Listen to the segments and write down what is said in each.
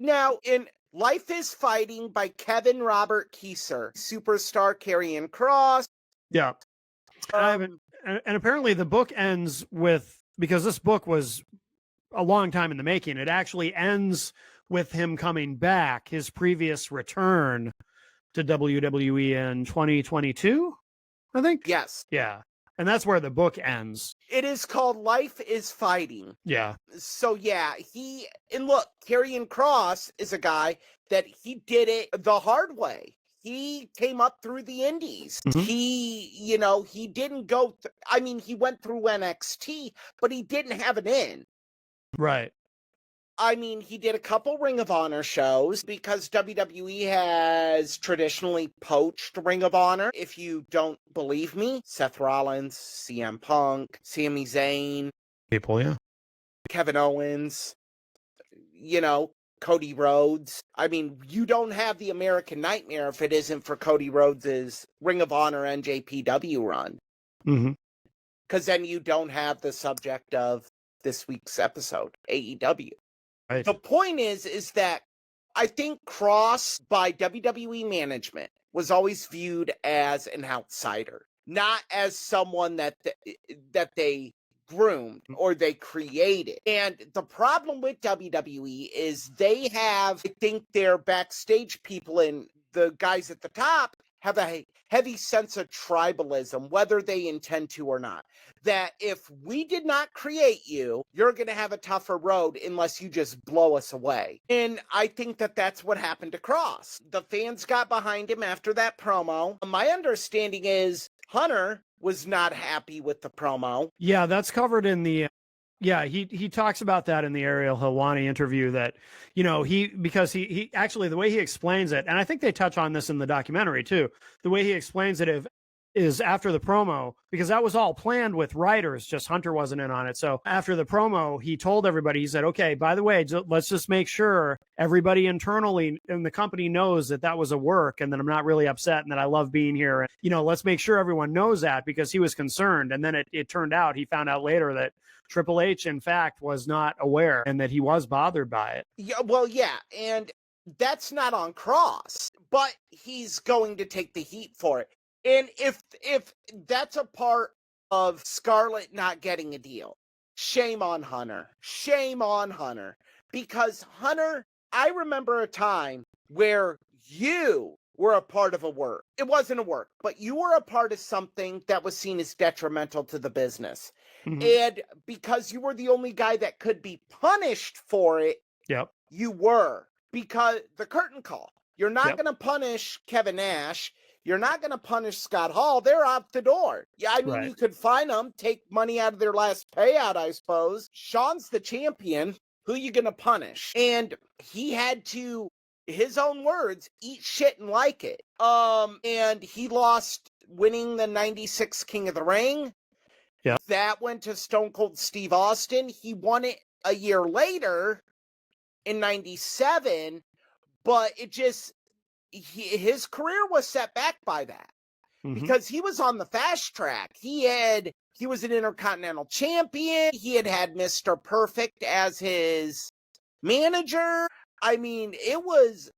Now, in Life is Fighting by Kevin Robert Kieser, superstar Karrion Kross. Yeah. I haven't, and apparently the book ends with, because this book was a long time in the making, it actually ends with him coming back, his previous return to WWE in 2022, I think. Yes. Yeah. And that's where the book ends. It is called Life is Fighting. Yeah. So yeah, and look, Karrion Kross is a guy that he did it the hard way. He came up through the indies. Mhm. He didn't go, he went through NXT, but he didn't have an in. Right. He did a couple Ring of Honor shows because WWE has traditionally poached Ring of Honor. If you don't believe me, Seth Rollins, CM Punk, Sami Zayn, People, yeah. Kevin Owens, Cody Rhodes. You don't have the American Nightmare if it isn't for Cody Rhodes' Ring of Honor NJPW run. Mm-hmm. Because then you don't have the subject of this week's episode, AEW. Right. The point is that I think Kross by WWE management was always viewed as an outsider, not as someone that they groomed or they created. And the problem with WWE is they have, I think their backstage people and the guys at the top have a heavy sense of tribalism, whether they intend to or not. That if we did not create you, you're going to have a tougher road unless you just blow us away. And I think that that's what happened to Kross. The fans got behind him after that promo. My understanding is Hunter was not happy with the promo. Yeah, that's covered in the he talks about that in the Ariel Helwani interview, that because he actually, the way he explains it, and I think they touch on this in the documentary too, the way he explains it is after the promo, because that was all planned with writers, just Hunter wasn't in on it. So after the promo, he told everybody, he said, okay, by the way, let's just make sure everybody internally in the company knows that was a work and that I'm not really upset and that I love being here. And, let's make sure everyone knows that, because he was concerned. And then it turned out, he found out later that Triple H, in fact, was not aware and that he was bothered by it. Yeah, well, yeah. And that's not on Kross, but he's going to take the heat for it. And if that's a part of Scarlett not getting a deal, shame on Hunter. Shame on Hunter. Because Hunter, I remember a time where you were a part of a work. It wasn't a work, but you were a part of something that was seen as detrimental to the business. Mm-hmm. And because you were the only guy that could be punished for it, yep, you were. Because the curtain call. You're not going to punish Kevin Nash. You're not going to punish Scott Hall. They're out the door. Yeah, right. You could fine them, take money out of their last payout, I suppose. Shawn's the champion. Who you going to punish? And he had to, his own words, eat shit and like it. And he lost winning the 96 King of the Ring. Yeah. That went to Stone Cold Steve Austin. He won it a year later in 97, but it just, his career was set back by that, because he was on the fast track. He was an Intercontinental Champion. He had Mr. Perfect as his manager. It was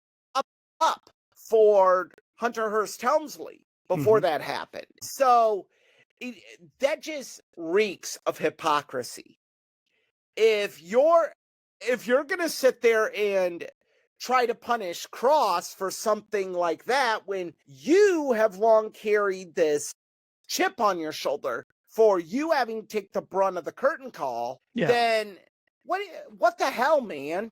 up for Hunter Hearst Helmsley before that happened. So that just reeks of hypocrisy. If you're going to sit there and try to punish Kross for something like that, when you have long carried this chip on your shoulder for you having to take the brunt of the curtain call, then what the hell, man?